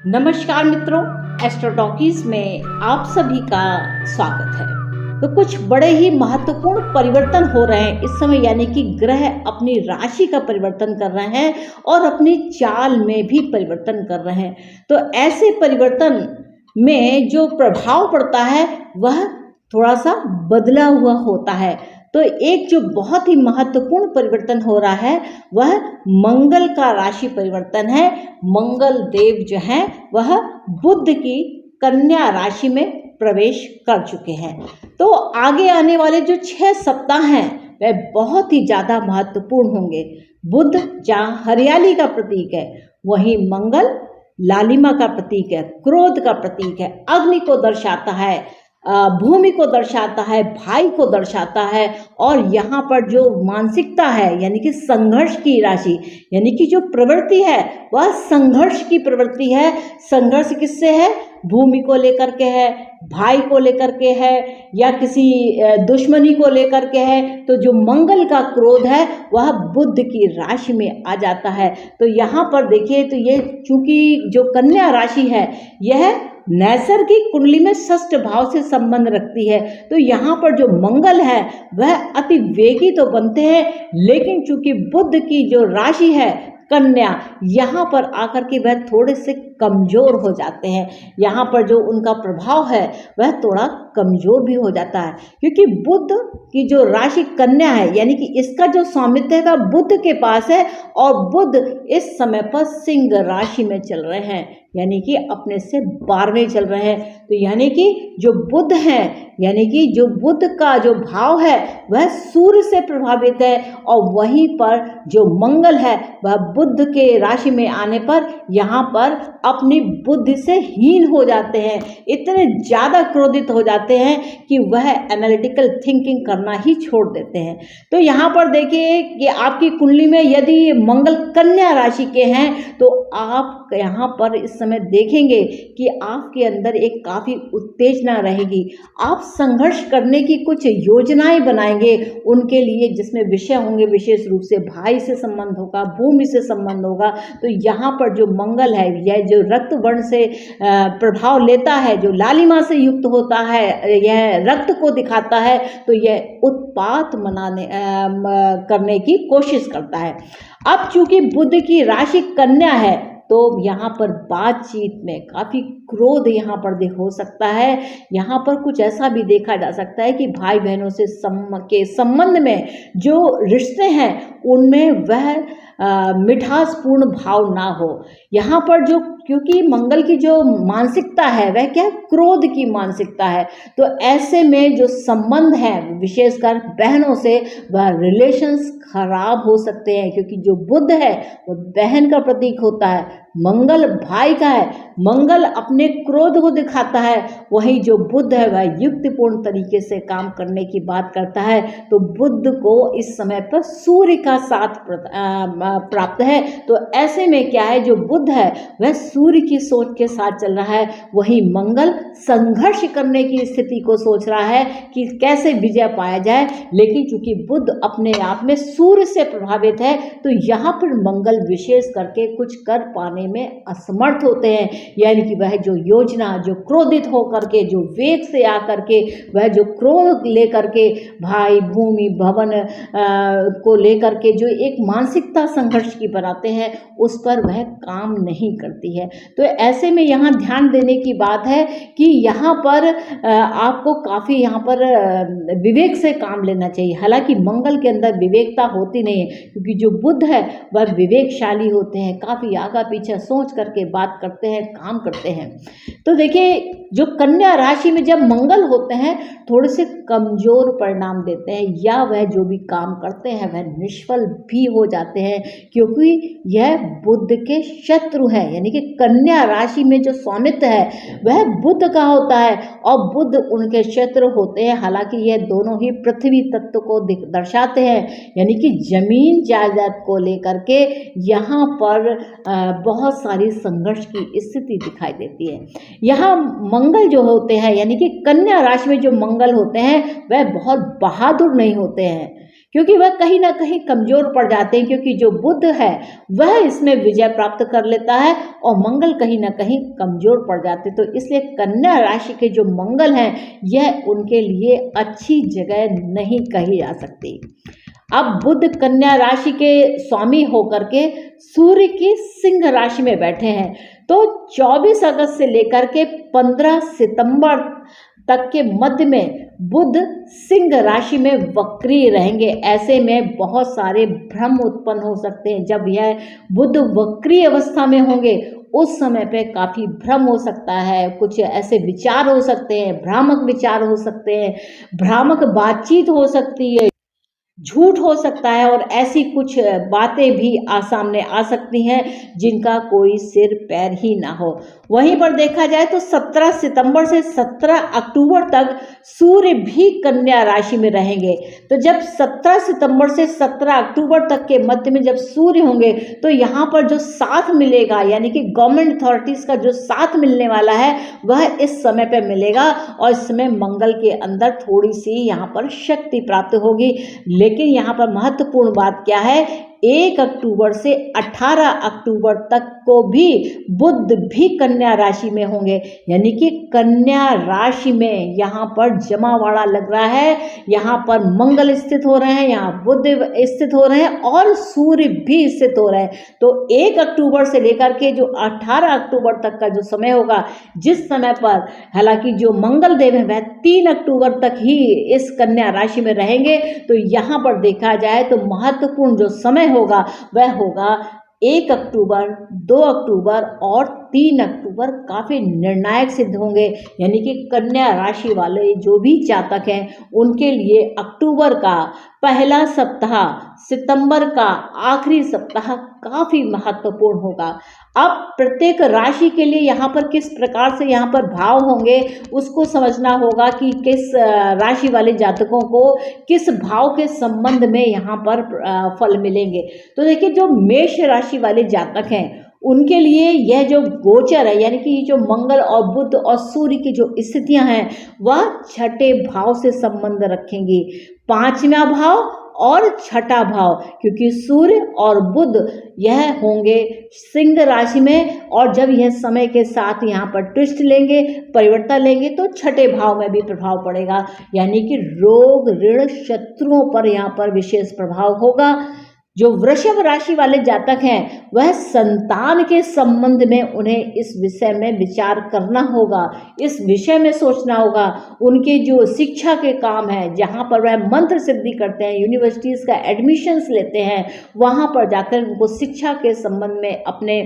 नमस्कार मित्रों, astro talkies में आप सभी का स्वागत है। तो कुछ बड़े ही महत्वपूर्ण परिवर्तन हो रहे हैं इस समय, यानी कि ग्रह अपनी राशि का परिवर्तन कर रहे हैं और अपनी चाल में भी परिवर्तन कर रहे हैं। तो ऐसे परिवर्तन में जो प्रभाव पड़ता है वह थोड़ा सा बदला हुआ होता है। तो एक जो बहुत ही महत्वपूर्ण परिवर्तन हो रहा है वह मंगल का राशि परिवर्तन है। मंगल देव जो हैं वह बुध की कन्या राशि में प्रवेश कर चुके हैं। तो आगे आने वाले जो 6 सप्ताह हैं वह बहुत ही ज़्यादा महत्वपूर्ण होंगे। बुध जहाँ हरियाली का प्रतीक है, वहीं मंगल लालिमा का प्रतीक है, क्रोध का प्रतीक है, अग्नि को दर्शाता है, भूमि को दर्शाता है, भाई को दर्शाता है। और यहाँ पर जो मानसिकता है यानी कि संघर्ष की राशि, यानी कि जो प्रवृत्ति है वह संघर्ष की प्रवृत्ति है। संघर्ष किससे है? भूमि को लेकर के है, भाई को लेकर के है, या किसी दुश्मनी को लेकर के है। तो जो मंगल का क्रोध है वह बुध की राशि में आ जाता है। तो यहाँ पर देखिए, तो ये चूंकि जो कन्या राशि है यह नैसर्गिक कुंडली में षष्ठ भाव से संबंध रखती है। तो यहाँ पर जो मंगल है वह अति वेगी तो बनते हैं, लेकिन चूंकि बुध की जो राशि है कन्या, यहाँ पर आकर के वह थोड़े से कमजोर हो जाते हैं। यहाँ पर जो उनका प्रभाव है वह थोड़ा कमजोर भी हो जाता है, क्योंकि बुध की जो राशि कन्या है यानी कि इसका जो स्वामित्व है वह बुध के पास है, और बुध इस समय पर सिंह राशि में चल रहे हैं, यानी कि अपने से 12वें चल रहे हैं। तो यानी कि जो बुध है, यानी कि जो बुध का जो भाव है वह सूर्य से प्रभावित है, और वहीं पर जो मंगल है वह बुध के राशि में आने पर यहाँ पर अपनी बुद्धि से हीन हो जाते हैं, इतने ज़्यादा क्रोधित हो जाते हैं कि वह एनालिटिकल थिंकिंग करना ही छोड़ देते हैं। तो यहाँ पर देखिए कि आपकी कुंडली में यदि मंगल कन्या राशि के हैं तो आप यहाँ पर इस समय देखेंगे कि आपके अंदर एक काफ़ी उत्तेजना रहेगी। आप संघर्ष करने की कुछ योजनाएं बनाएंगे उनके लिए, जिसमें विषय होंगे विशेष रूप से भाई से संबंध होगा, भूमि से संबंध होगा। तो यहाँ पर जो मंगल है यह जो रक्त वर्ण से प्रभाव लेता है, जो लालिमा से युक्त होता है, यह रक्त को दिखाता है, तो यह उत्पात करने की कोशिश करता है। अब चूंकि बुध की राशि कन्या है तो यहाँ पर बातचीत में काफ़ी क्रोध यहाँ पर हो सकता है। यहाँ पर कुछ ऐसा भी देखा जा सकता है कि भाई बहनों से के संबंध में जो रिश्ते हैं उनमें वह मिठासपूर्ण भाव ना हो। यहाँ पर जो, क्योंकि मंगल की जो मानसिकता है वह क्या, क्रोध की मानसिकता है। तो ऐसे में जो संबंध है विशेषकर बहनों से, वह रिलेशंस खराब हो सकते हैं, क्योंकि जो बुध है वो बहन का प्रतीक होता है, मंगल भाई का है। मंगल अपने क्रोध को दिखाता है, वहीं जो बुध है वह युक्तिपूर्ण तरीके से काम करने की बात करता है। तो बुध को इस समय पर सूर्य का साथ प्राप्त है। तो ऐसे में क्या है, जो बुध है वह सूर्य की सोच के साथ चल रहा है, वहीं मंगल संघर्ष करने की स्थिति को सोच रहा है कि कैसे विजय पाया जाए। लेकिन चूंकि बुध अपने आप में सूर्य से प्रभावित है, तो यहाँ पर मंगल विशेष करके कुछ कर पाने में असमर्थ होते हैं। यानी कि वह जो योजना, जो क्रोधित होकर के, जो वेग से आकर के, वह जो क्रोध लेकर के भाई, भूमि, भवन को लेकर के जो एक मानसिकता संघर्ष की बनाते हैं, उस पर वह काम नहीं करती है। तो ऐसे में यहाँ ध्यान देने की बात है कि यहाँ पर आपको काफ़ी यहाँ पर विवेक से काम लेना चाहिए। हालांकि मंगल के अंदर विवेकता होती नहीं है, क्योंकि जो बुध है वह विवेकशाली होते हैं, काफ़ी आगा पीछे सोच करके बात करते हैं, काम करते हैं। तो देखिए, जो कन्या राशि में जब मंगल होते हैं थोड़े से कमजोर परिणाम देते हैं, या वह जो भी काम करते हैं वह निष्फल भी हो जाते हैं, क्योंकि यह बुध के शत्रु है। यानी कि कन्या राशि में जो स्वामित्व है वह बुध का होता है, और बुध उनके शत्रु होते हैं। हालांकि यह दोनों ही पृथ्वी तत्व को दर्शाते हैं, यानी कि जमीन जायदाद को लेकर के यहाँ पर बहुत सारी संघर्ष की स्थिति दिखाई देती है। यहाँ मंगल जो होते हैं, यानी कि कन्या राशि में जो मंगल होते हैं वह बहुत बहादुर नहीं होते हैं, क्योंकि वह कहीं ना कहीं कमजोर पड़ जाते हैं, क्योंकि जो बुध है वह इसमें विजय प्राप्त कर लेता है और मंगल कहीं ना कहीं कमजोर पड़ जाते हैं। तो इसलिए कन्या राशि के जो मंगल हैं यह उनके लिए अच्छी जगह नहीं कही जा सकती। अब बुध कन्या राशि के स्वामी होकर के सूर्य की सिंह राशि में बैठे हैं, तो 24 अगस्त से लेकर के 15 सितंबर तक के मध्य में बुध सिंह राशि में वक्री रहेंगे। ऐसे में बहुत सारे भ्रम उत्पन्न हो सकते हैं। जब यह बुध वक्री अवस्था में होंगे उस समय पे काफ़ी भ्रम हो सकता है, कुछ ऐसे विचार हो सकते हैं, भ्रामक विचार हो सकते हैं, भ्रामक बातचीत हो सकती है, झूठ हो सकता है और ऐसी कुछ बातें भी सामने आ सकती हैं जिनका कोई सिर पैर ही ना हो। वहीं पर देखा जाए तो 17 सितंबर से 17 अक्टूबर तक सूर्य भी कन्या राशि में रहेंगे। तो जब 17 सितंबर से 17 अक्टूबर तक के मध्य में जब सूर्य होंगे तो यहाँ पर जो साथ मिलेगा, यानी कि गवर्नमेंट अथॉरिटीज़ का जो साथ मिलने वाला है वह इस समय पे मिलेगा और इस समय मंगल के अंदर थोड़ी सी यहाँ पर शक्ति प्राप्त होगी। लेकिन यहाँ पर महत्वपूर्ण बात क्या है, 1 अक्टूबर से 18 अक्टूबर तक को भी बुध भी कन्या राशि में होंगे, यानी कि कन्या राशि में यहाँ पर जमावाड़ा लग रहा है। यहाँ पर मंगल स्थित हो रहे हैं, यहाँ बुध स्थित हो रहे हैं और सूर्य भी स्थित हो रहे हैं। तो 1 अक्टूबर से लेकर के जो 18 अक्टूबर तक का जो समय होगा, जिस समय पर हालांकि जो मंगल देव है वह 3 अक्टूबर तक ही इस कन्या राशि में रहेंगे। तो यहाँ पर देखा जाए तो महत्वपूर्ण जो समय होगा वह होगा 1 अक्टूबर, 2 अक्टूबर और 3 अक्टूबर काफ़ी निर्णायक सिद्ध होंगे। यानी कि कन्या राशि वाले जो भी जातक हैं उनके लिए अक्टूबर का पहला सप्ताह, सितंबर का आखिरी सप्ताह काफ़ी महत्वपूर्ण होगा। अब प्रत्येक राशि के लिए यहाँ पर किस प्रकार से यहाँ पर भाव होंगे उसको समझना होगा कि किस राशि वाले जातकों को किस भाव के संबंध में यहाँ पर फल मिलेंगे। तो देखिए, जो मेष राशि वाले जातक हैं उनके लिए यह जो गोचर है, यानी कि जो मंगल और बुध और सूर्य की जो स्थितियां हैं वह छठे भाव से संबंध रखेंगी, 5वां भाव और छठा भाव, क्योंकि सूर्य और बुध यह होंगे सिंह राशि में और जब यह समय के साथ यहाँ पर ट्विस्ट लेंगे, परिवर्तन लेंगे तो छठे भाव में भी प्रभाव पड़ेगा। यानी कि रोग, ऋण, शत्रुओं पर यहाँ पर विशेष प्रभाव होगा। जो वृषभ राशि वाले जातक हैं वह संतान के संबंध में उन्हें इस विषय में विचार करना होगा, इस विषय में सोचना होगा। उनके जो शिक्षा के काम है, जहाँ पर वह मंत्र सिद्धि करते हैं, यूनिवर्सिटीज़ का एडमिशन्स लेते हैं, वहाँ पर जाकर उनको शिक्षा के संबंध में अपने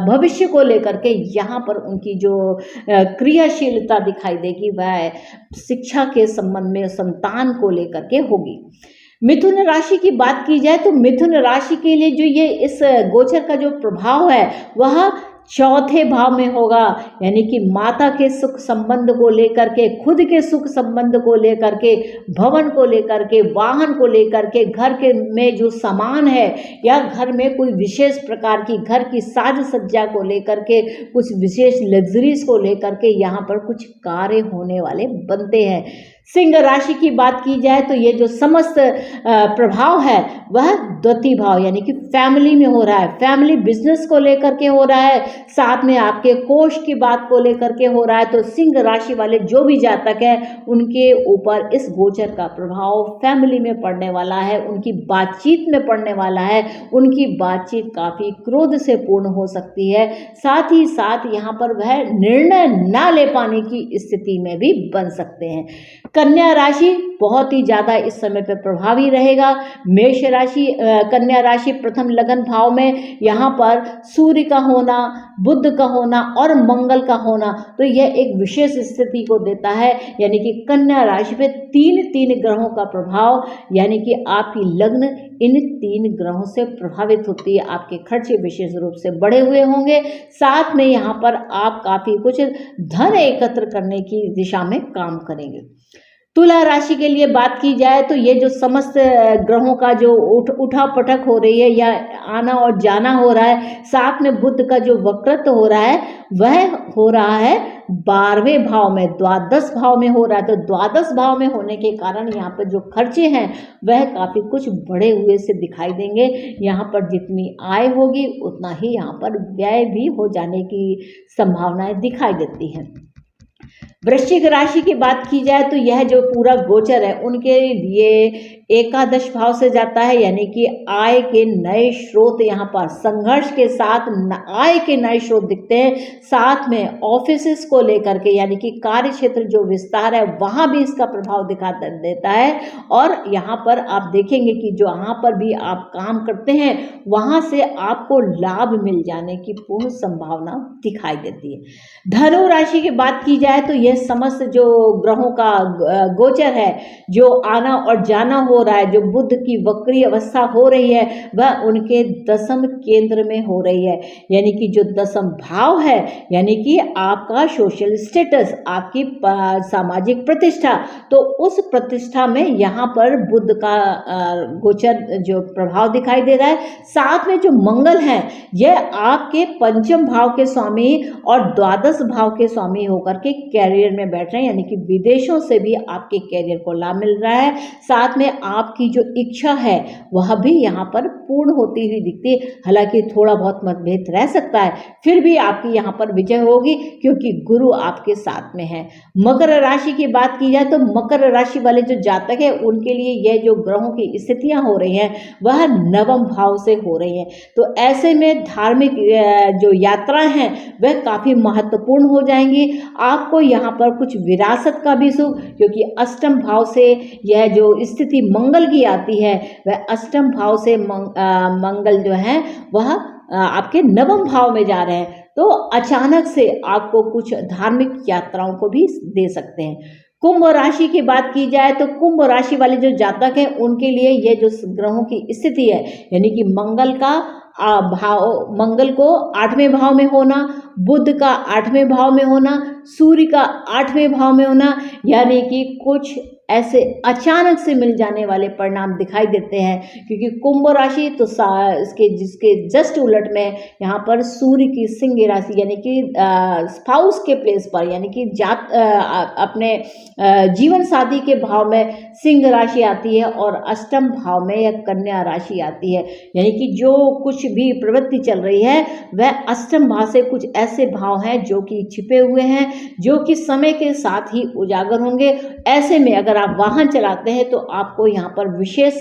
भविष्य को लेकर के यहाँ पर उनकी जो क्रियाशीलता दिखाई देगी वह शिक्षा के संबंध में संतान को लेकर के होगी। मिथुन राशि की बात की जाए तो मिथुन राशि के लिए जो ये इस गोचर का जो प्रभाव है वह चौथे भाव में होगा। यानी कि माता के सुख संबंध को लेकर के, खुद के सुख संबंध को लेकर के, भवन को लेकर के, वाहन को लेकर के, घर के में जो सामान है या घर में कोई विशेष प्रकार की घर की साज सज्जा को लेकर के, कुछ विशेष लग्जरीज को लेकर के यहाँ पर कुछ कार्य होने वाले बनते हैं। सिंह राशि की बात की जाए तो ये जो समस्त प्रभाव है वह द्वितीय भाव यानी कि फैमिली में हो रहा है, फैमिली बिजनेस को लेकर के हो रहा है, साथ में आपके कोष की बात को लेकर के हो रहा है। तो सिंह राशि वाले जो भी जातक हैं उनके ऊपर इस गोचर का प्रभाव फैमिली में पड़ने वाला है, उनकी बातचीत में पड़ने वाला है। उनकी बातचीत काफ़ी क्रोध से पूर्ण हो सकती है, साथ ही साथ यहाँ पर वह निर्णय ना ले पाने की स्थिति में भी बन सकते हैं। कन्या राशि बहुत ही ज़्यादा इस समय पर प्रभावी रहेगा। मेष राशि, कन्या राशि प्रथम लगन भाव में यहाँ पर सूर्य का होना, बुध का होना और मंगल का होना, तो यह एक विशेष स्थिति को देता है। यानी कि कन्या राशि पे तीन ग्रहों का प्रभाव, यानी कि आपकी लग्न इन 3 ग्रहों से प्रभावित होती है। आपके खर्चे विशेष रूप से बढ़े हुए होंगे, साथ में यहाँ पर आप काफ़ी कुछ धन एकत्र करने की दिशा में काम करेंगे। तुला राशि के लिए बात की जाए तो ये जो समस्त ग्रहों का जो उठा पटक हो रही है या आना और जाना हो रहा है, साथ में बुध का जो वक्रत्व हो रहा है वह हो रहा है 12वें भाव में, द्वादश भाव में हो रहा है। तो द्वादश भाव में होने के कारण यहाँ पर जो खर्चे हैं वह काफ़ी कुछ बढ़े हुए से दिखाई देंगे। यहाँ पर जितनी आय होगी उतना ही यहाँ पर व्यय भी हो जाने की संभावनाएं दिखाई देती हैं। वृश्चिक राशि की बात की जाए तो यह जो पूरा गोचर है उनके लिए एकादश भाव से जाता है, यानी कि आय के नए स्रोत यहाँ पर संघर्ष के साथ आय के नए स्रोत दिखते हैं। साथ में ऑफिसेस को लेकर के, यानी कि कार्य क्षेत्र जो विस्तार है वहाँ भी इसका प्रभाव दिखा देता है। और यहाँ पर आप देखेंगे कि जो यहाँ पर भी आप काम करते हैं वहाँ से आपको लाभ मिल जाने की पूर्ण संभावना दिखाई देती है। धनु राशि की बात की जाए तो यह समस्त जो ग्रहों का गोचर है, जो आना और जाना हो रहा है, जो बुध की वक्री अवस्था हो रही है वह उनके दशम केंद्र में हो रही है। यानी कि जो दशम भाव है, यानी कि आपका सोशल स्टेटस, आपकी सामाजिक प्रतिष्ठा, तो उस प्रतिष्ठा में यहाँ पर बुध का गोचर जो प्रभाव दिखाई दे रहा है। साथ में जो मंगल है यह आपके पंचम भाव के स्वामी और द्वादश भाव के स्वामी होकर के कैरियर में बैठ रहे हैं, यानी कि विदेशों से भी आपके कैरियर को लाभ मिल रहा है। साथ में आपकी जो इच्छा है वह भी यहाँ पर पूर्ण होती हुई दिखती है। हालांकि थोड़ा बहुत मतभेद रह सकता है, फिर भी आपकी यहाँ पर विजय होगी क्योंकि गुरु आपके साथ में है। मकर राशि की बात की जाए तो मकर राशि वाले जो जातक है उनके लिए यह जो ग्रहों की स्थितियां हो रही हैं वह नवम भाव से हो रही हैं। तो ऐसे में धार्मिक जो यात्राएं हैं वह काफ़ी महत्वपूर्ण हो जाएंगी। आपको यहाँ पर कुछ विरासत का भी सुख, क्योंकि अष्टम भाव से यह जो स्थिति मंगल की आती है वह अष्टम भाव से मंगल जो है वह आपके नवम भाव में जा रहे हैं, तो अचानक से आपको कुछ धार्मिक यात्राओं को भी दे सकते हैं। कुंभ राशि की बात की जाए तो कुंभ राशि वाले जो जातक हैं उनके लिए ये जो ग्रहों की स्थिति है, यानी कि मंगल का भाव, मंगल को 8वें भाव में होना, बुध का 8वें भाव में होना, सूर्य का 8वें भाव में होना, यानी कि कुछ ऐसे अचानक से मिल जाने वाले परिणाम दिखाई देते हैं। क्योंकि कुंभ राशि तो इसके जिसके जस्ट उलट में यहाँ पर सूर्य की सिंह राशि, यानी कि स्पाउस के प्लेस पर, यानी कि अपने जीवन साथी के भाव में सिंह राशि आती है और अष्टम भाव में यह कन्या राशि आती है। यानी कि जो कुछ भी प्रवृत्ति चल रही है वह अष्टम भाव से कुछ ऐसे भाव हैं जो कि छिपे हुए हैं, जो कि समय के साथ ही उजागर होंगे। ऐसे में अगर आप वाहन चलाते हैं तो आपको यहाँ पर विशेष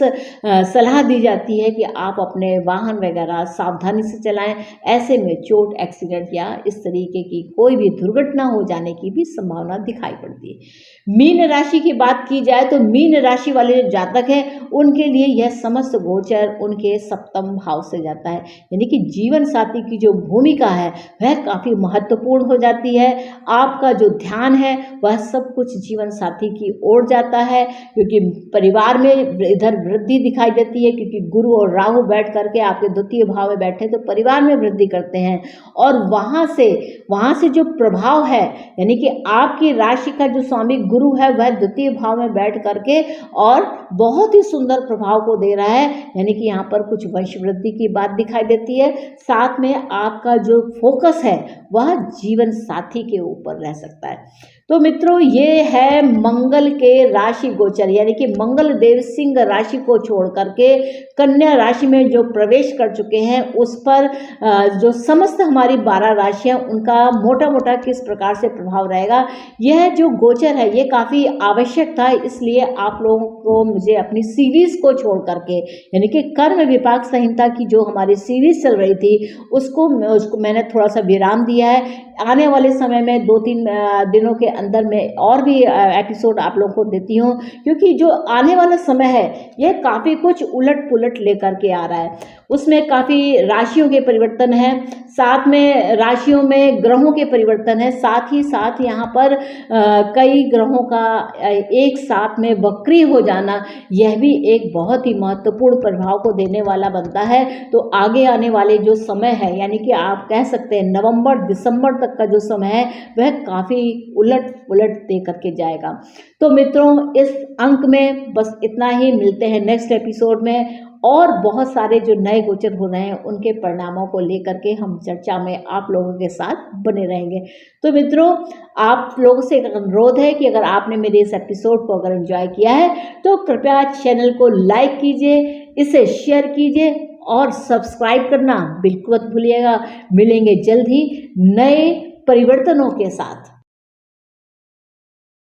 सलाह दी जाती है कि आप अपने वाहन वगैरह सावधानी से चलाएं। ऐसे में चोट, एक्सीडेंट या इस तरीके की कोई भी दुर्घटना हो जाने की भी संभावना दिखाई पड़ती है। मीन राशि की बात की जाए तो मीन राशि वाले जो जातक हैं उनके लिए यह समस्त गोचर उनके सप्तम भाव से जाता है, यानी कि जीवन साथी की जो भूमिका है वह काफ़ी महत्वपूर्ण हो जाती है। आपका जो ध्यान है वह सब कुछ जीवन साथी की ओर जाता है, क्योंकि परिवार में इधर वृद्धि दिखाई देती है, क्योंकि गुरु और राहु बैठ करके आपके द्वितीय भाव में बैठे तो परिवार में वृद्धि करते हैं। और वहाँ से जो प्रभाव है, यानी कि आपकी राशि का जो स्वामी गुरु है वह द्वितीय भाव में बैठ करके और बहुत ही सुंदर प्रभाव को दे रहा है, यानी कि यहाँ पर कुछ वंश वृद्धि की बात दिखाई देती है। साथ में आपका जो फोकस है वह जीवन साथी के ऊपर रह सकता है। तो मित्रों, ये है मंगल के राशि गोचर, यानी कि मंगल देव सिंह राशि को छोड़ करके कन्या राशि में जो प्रवेश कर चुके हैं उस पर जो समस्त हमारी 12 राशियां उनका मोटा मोटा किस प्रकार से प्रभाव रहेगा, यह जो गोचर है ये काफ़ी आवश्यक था। इसलिए आप लोगों को मुझे अपनी सीरीज़ को छोड़ करके, यानी कि कर्म विपाक संहिता की जो हमारी सीरीज़ चल रही थी उसको मैंने थोड़ा सा विराम दिया है। आने वाले समय में 2-3 दिनों के अंदर में और भी एपिसोड आप लोगों को देती हूँ, क्योंकि जो आने वाला समय है यह काफ़ी कुछ उलट पुलट लेकर के आ रहा है। उसमें काफ़ी राशियों के परिवर्तन है, साथ में राशियों में ग्रहों के परिवर्तन है, साथ ही साथ यहाँ पर कई ग्रहों का एक साथ में वक्री हो जाना, यह भी एक बहुत ही महत्वपूर्ण प्रभाव को देने वाला बनता है। तो आगे आने वाले जो समय है, यानी कि आप कह सकते हैं नवंबर दिसंबर तक का जो समय है वह काफ़ी उलट पुलट दे करके जाएगा। तो मित्रों, इस अंक में बस इतना ही। मिलते हैं नेक्स्ट एपिसोड में और बहुत सारे जो नए गोचर हो रहे हैं उनके परिणामों को लेकर के हम चर्चा में आप लोगों के साथ बने रहेंगे। तो मित्रों, आप लोगों से एक अनुरोध है कि अगर आपने मेरे इस एपिसोड को अगर एंजॉय किया है तो कृपया चैनल को लाइक कीजिए, इसे शेयर कीजिए और सब्सक्राइब करना बिल्कुल मत भूलिएगा। मिलेंगे जल्द ही नए परिवर्तनों के साथ।